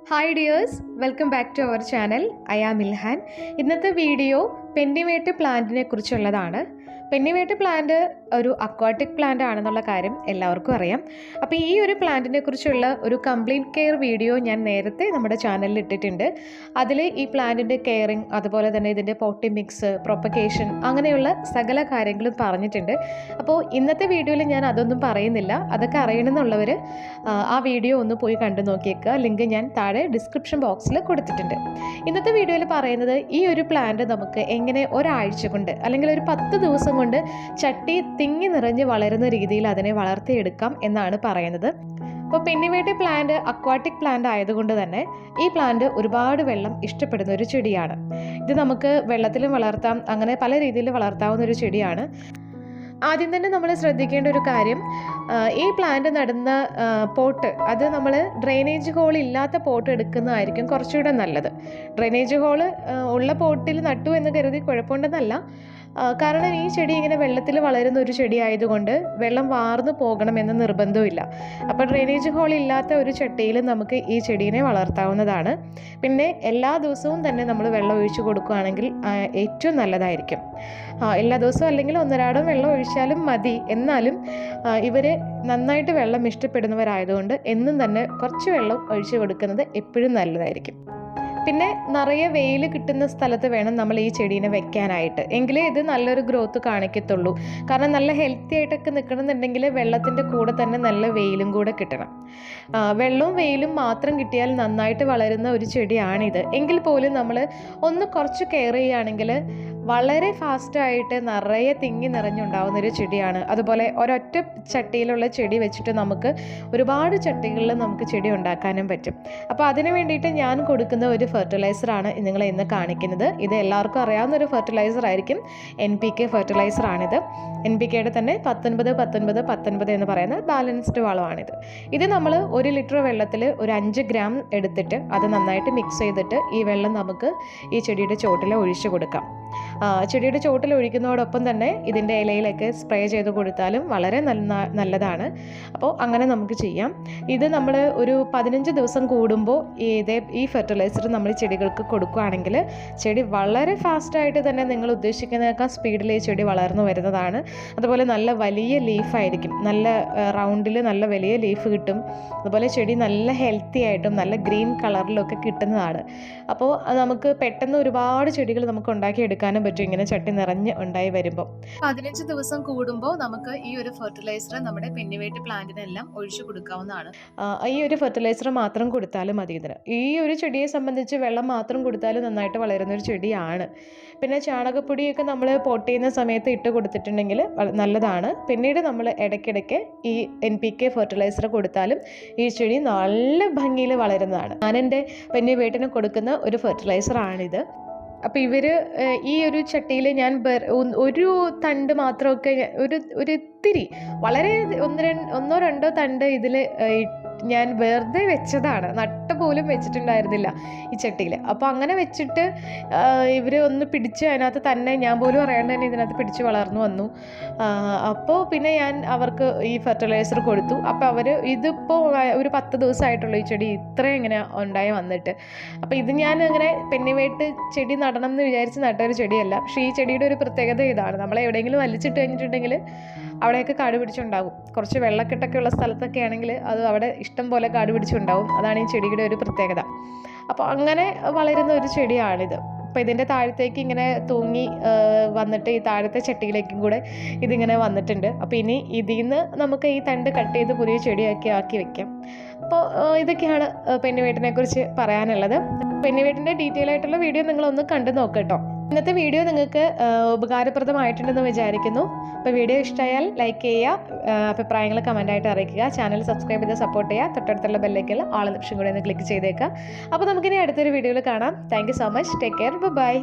Hi dears, welcome back to our channel. Iamilhan. ഇന്നത്തെ video പെന്നിവേട്ട് പ്ലാന്റിനെ കുറിച്ചുള്ളതാണ്. പെന്നിവേട്ട് plant ഒരു aquatic plant ആണെന്നുള്ള കാര്യം എല്ലാവർക്കും അറിയാം. അപ്പോൾ ഈ ഒരു പ്ലാന്റിനെ കുറിച്ചുള്ള ഒരു കംപ്ലീറ്റ് കെയർ വീഡിയോ ഞാൻ നേരത്തെ നമ്മുടെ ചാനലിൽ ഇട്ടിട്ടുണ്ട്. അതിൽ ഈ പ്ലാന്റിൻ്റെ കെയറിങ്, അതുപോലെ തന്നെ ഇതിൻ്റെ പോട്ടി മിക്സ്, പ്രൊപ്പഗേഷൻ, അങ്ങനെയുള്ള സകല കാര്യങ്ങളും പറഞ്ഞിട്ടുണ്ട്. അപ്പോൾ ഇന്നത്തെ വീഡിയോയിൽ ഞാൻ അതൊന്നും പറയുന്നില്ല. അതൊക്കെ അറിയണമെന്നുള്ളവർ ആ വീഡിയോ ഒന്ന് പോയി കണ്ടു നോക്കിയേക്കുക. ലിങ്ക് ഞാൻ താഴെ ഡിസ്ക്രിപ്ഷൻ ബോക്സിൽ കൊടുത്തിട്ടുണ്ട്. ഇന്നത്തെ വീഡിയോയിൽ പറയുന്നത് ഈ ഒരു പ്ലാന്റ് നമുക്ക് എങ്ങനെ ഒരാഴ്ച കൊണ്ട് അല്ലെങ്കിൽ ഒരു 10 ദിവസം കൊണ്ട് ചട്ടി തിങ്ങി നിറഞ്ഞ് വളരുന്ന രീതിയിൽ അതിനെ വളർത്തിയെടുക്കാം എന്നാണ് പറയുന്നത്. അപ്പോൾ പെന്നിവേട്ട് പ്ലാന്റ് അക്വാട്ടിക് പ്ലാന്റ് ആയതുകൊണ്ട് തന്നെ ഈ പ്ലാന്റ് ഒരുപാട് വെള്ളം ഇഷ്ടപ്പെടുന്ന ഒരു ചെടിയാണ്. ഇത് നമുക്ക് വെള്ളത്തിലും വളർത്താം, അങ്ങനെ പല രീതിയിൽ വളർത്താവുന്ന ഒരു ചെടിയാണ്. ആദ്യം തന്നെ നമ്മൾ ശ്രദ്ധിക്കേണ്ട ഒരു കാര്യം, ഈ പ്ലാന്റ് നടുന്ന പോട്ട് അത് നമ്മൾ ഡ്രെയിനേജ് ഹോൾ ഇല്ലാത്ത പോട്ട് എടുക്കുന്നതായിരിക്കും കുറച്ചുകൂടെ നല്ലത്. ഡ്രെയിനേജ് ഹോള് ഉള്ള പോട്ടിൽ നട്ടു എന്ന് കരുതി കുഴപ്പമുണ്ടെന്നല്ല, കാരണം ഈ ചെടി ഇങ്ങനെ വെള്ളത്തിൽ വളരുന്ന ഒരു ചെടി ആയതുകൊണ്ട് വെള്ളം വാർന്നു പോകണമെന്ന് നിർബന്ധമില്ല. അപ്പോൾ ഡ്രെയിനേജ് ഹോൾ ഇല്ലാത്ത ഒരു ചട്ടിയിൽ നമുക്ക് ഈ ചെടീനെ വളർത്താവുന്നതാണ്. പിന്നെ എല്ലാ ദിവസവും തന്നെ നമ്മൾ വെള്ളം ഒഴിച്ചു കൊടുക്കുകയാണെങ്കിൽ ഏറ്റവും നല്ലതായിരിക്കും. എല്ലാ ദിവസവും അല്ലെങ്കിൽ ഒന്നരാടം വെള്ളം ഒഴിച്ചാലും മതി. എന്നാലും ഇവർ നന്നായിട്ട് വെള്ളം ഇഷ്ടപ്പെടുന്നവരായതുകൊണ്ട് എന്നും തന്നെ കുറച്ച് വെള്ളം ഒഴിച്ചു കൊടുക്കുന്നത് എപ്പോഴും നല്ലതായിരിക്കും. പിന്നെ നിറയെ വെയിൽ കിട്ടുന്ന സ്ഥലത്ത് വേണം നമ്മൾ ഈ ചെടീനെ വെക്കാനായിട്ട്, എങ്കിലേ ഇത് നല്ലൊരു ഗ്രോത്ത് കാണിക്കത്തുള്ളൂ. കാരണം നല്ല ഹെൽത്തി ആയിട്ടൊക്കെ നിൽക്കണമെന്നുണ്ടെങ്കിൽ വെള്ളത്തിൻ്റെ കൂടെ തന്നെ നല്ല വെയിലും കൂടെ കിട്ടണം. വെള്ളവും വെയിലും മാത്രം കിട്ടിയാൽ നന്നായിട്ട് വളരുന്ന ഒരു ചെടിയാണിത്. എങ്കിൽ പോലും നമ്മൾ ഒന്ന് കുറച്ച് കെയർ ചെയ്യുകയാണെങ്കിൽ വളരെ ഫാസ്റ്റായിട്ട് നിറയെ തിങ്ങി നിറഞ്ഞുണ്ടാവുന്ന ഒരു ചെടിയാണ്. അതുപോലെ ഒരൊറ്റ ചട്ടിയിലുള്ള ചെടി വെച്ചിട്ട് നമുക്ക് ഒരുപാട് ചട്ടികളിൽ നമുക്ക് ചെടി ഉണ്ടാക്കാനും പറ്റും. അപ്പോൾ അതിന് വേണ്ടിയിട്ട് ഞാൻ കൊടുക്കുന്ന ഒരു ഫെർട്ടിലൈസറാണ് നിങ്ങളെ ഇന്ന് കാണിക്കുന്നത്. ഇത് എല്ലാവർക്കും അറിയാവുന്ന ഒരു ഫെർട്ടിലൈസർ ആയിരിക്കും. NPK ഫെർട്ടിലൈസറാണിത്. NPKയുടെ തന്നെ 19-19-19 എന്ന് പറയുന്ന ബാലൻസ്ഡ് വളമാണിത്. ഇത് നമ്മൾ 1 ലിറ്റർ വെള്ളത്തിൽ ഒരു 5 ഗ്രാം എടുത്തിട്ട് അത് നന്നായിട്ട് മിക്സ് ചെയ്തിട്ട് ഈ വെള്ളം നമുക്ക് ഈ ചെടിയുടെ ചോട്ടിൽ ഒഴിച്ചു കൊടുക്കാം. ചെടിയുടെ ചോട്ടിൽ ഒഴിക്കുന്നതോടൊപ്പം തന്നെ ഇതിൻ്റെ ഇലയിലൊക്കെ സ്പ്രേ ചെയ്ത് കൊടുത്താലും വളരെ നല്ലതാണ്. അപ്പോൾ അങ്ങനെ നമുക്ക് ചെയ്യാം. ഇത് നമ്മൾ ഒരു 15 ദിവസം കൂടുമ്പോൾ ഈ ഫെർട്ടിലൈസർ നമ്മൾ ചെടികൾക്ക് കൊടുക്കുകയാണെങ്കിൽ ചെടി വളരെ ഫാസ്റ്റായിട്ട് തന്നെ നിങ്ങൾ ഉദ്ദേശിക്കുന്നതിനേക്കാൾ സ്പീഡിൽ ഈ ചെടി വളർന്നു വരുന്നതാണ്. അതുപോലെ നല്ല വലിയ ലീഫായിരിക്കും, നല്ല റൗണ്ടിൽ നല്ല വലിയ ലീഫ് കിട്ടും. അതുപോലെ ചെടി നല്ല ഹെൽത്തി ആയിട്ടും നല്ല ഗ്രീൻ കളറിലൊക്കെ കിട്ടുന്നതാണ്. അപ്പോൾ നമുക്ക് പെട്ടെന്ന് ഒരുപാട് ചെടികൾ നമുക്ക് ഉണ്ടാക്കിയെടുക്കാനും പറ്റും ഇങ്ങനെ ചട്ടി നിറഞ്ഞ് ഉണ്ടായി വരുമ്പോൾ. 15 ദിവസം കൂടുമ്പോൾ നമുക്ക് ഈ ഒരു ഫെർട്ടിലൈസർ നമ്മുടെ പെന്നിവേട്ട് പ്ലാന്റിനെല്ലാം ഒഴിച്ചു കൊടുക്കാവുന്നതാണ്. ഈ ഒരു ഫെർട്ടിലൈസർ മാത്രം കൊടുത്താലും മതി ഇതിന്. ഈ ഒരു ചെടിയെ സംബന്ധിച്ച് വെള്ളം മാത്രം കൊടുത്താലും നന്നായിട്ട് വളരുന്ന ഒരു ചെടിയാണ്. പിന്നെ ചാണകപ്പൊടിയൊക്കെ നമ്മൾ പോട്ട് ചെയ്യുന്ന സമയത്ത് ഇട്ട് കൊടുത്തിട്ടുണ്ടെങ്കിൽ നല്ലതാണ്. പിന്നീട് നമ്മൾ ഇടയ്ക്കിടയ്ക്ക് ഈ NPK ഫെർട്ടിലൈസർ കൊടുത്താലും ഈ ചെടി നല്ല ഭംഗിയിൽ വളരുന്നതാണ്. ഞാൻ എൻ്റെ പെന്നിവേട്ടിന് കൊടുക്കുന്ന ഒരു ഫെർട്ടിലൈസറാണിത്. അപ്പോൾ ഇവർ ഈ ഒരു ചട്ടിയിൽ ഞാൻ ഒരു തണ്ട് മാത്രമൊക്കെ ഒരു ഇത്തിരി വളരെ 1-2 തണ്ട് ഇതിൽ ഞാൻ വെറുതെ വെച്ചതാണ്, നട്ട പോലും വെച്ചിട്ടുണ്ടായിരുന്നില്ല ഈ ചട്ടിയിൽ. അപ്പോൾ അങ്ങനെ വെച്ചിട്ട് ഇവർ ഒന്ന് പിടിച്ച് അതിനകത്ത് തന്നെ, ഞാൻ പോലും അറിയാണ്ട് തന്നെ ഇതിനകത്ത് പിടിച്ച് വളർന്നു വന്നു. അപ്പോൾ പിന്നെ ഞാൻ അവർക്ക് ഈ ഫെർട്ടിലൈസർ കൊടുത്തു. അപ്പോൾ അവർ ഇതിപ്പോൾ ഒരു 10 ദിവസമായിട്ടുള്ളൂ ഈ ചെടി ഇത്രയും ഇങ്ങനെ ഉണ്ടായി വന്നിട്ട്. അപ്പോൾ ഇത് ഞാൻ അങ്ങനെ പെന്നിവേട്ട് ചെടി നടണം എന്ന് വിചാരിച്ച് നട്ടൊരു ചെടിയല്ല. പക്ഷേ ഈ ചെടിയുടെ ഒരു പ്രത്യേകത ഇതാണ്, നമ്മളെ എവിടെയെങ്കിലും വലിച്ചിട്ട് കഴിഞ്ഞിട്ടുണ്ടെങ്കിൽ അവിടെയൊക്കെ കാട് പിടിച്ചുണ്ടാകും. കുറച്ച് വെള്ളക്കെട്ടൊക്കെ ഉള്ള സ്ഥലത്തൊക്കെ ആണെങ്കിൽ അത് അവിടെ ഇഷ്ടം പോലെ കാട് പിടിച്ചുണ്ടാവും. അതാണ് ഈ ചെടിയുടെ ഒരു പ്രത്യേകത. അപ്പോൾ അങ്ങനെ വളരുന്ന ഒരു ചെടിയാണിത്. അപ്പോൾ ഇതിൻ്റെ താഴത്തേക്ക് ഇങ്ങനെ തൂങ്ങി വന്നിട്ട് ഈ താഴത്തെ ചട്ടിയിലേക്കും കൂടെ ഇതിങ്ങനെ വന്നിട്ടുണ്ട്. അപ്പോൾ ഇനി ഇതിൽ നിന്ന് നമുക്ക് ഈ തണ്ട് കട്ട് ചെയ്ത് പുതിയ ചെടിയാക്കി വെക്കാം. അപ്പോൾ ഇതൊക്കെയാണ് പെന്നിവേട്ടിനെ കുറിച്ച് പറയാനുള്ളത്. പെന്നിവേട്ടിൻ്റെ ഡീറ്റെയിൽ ആയിട്ടുള്ള വീഡിയോ നിങ്ങളൊന്ന് കണ്ടു നോക്കട്ടോ. ഇന്നത്തെ വീഡിയോ നിങ്ങൾക്ക് ഉപകാരപ്രദമായിട്ടുണ്ടെന്ന് വിചാരിക്കുന്നു. അപ്പോൾ വീഡിയോ ഇഷ്ടമായാൽ ലൈക്ക് ചെയ്യുക, അഭിപ്രായങ്ങൾ കമൻറ്റായിട്ട് അറിയിക്കുക, ചാനൽ സബ്സ്ക്രൈബ് ചെയ്ത് സപ്പോർട്ട് ചെയ്യുക, തൊട്ടടുത്തുള്ള ബെല്ലൈക്കനിൽ ആൾ ഓപ്ഷൻ കൂടെ ഒന്ന് ക്ലിക്ക് ചെയ്തേക്കുക. അപ്പോൾ നമുക്കിനി അടുത്തൊരു വീഡിയോയിൽ കാണാം. Thank you so much. Take care. By.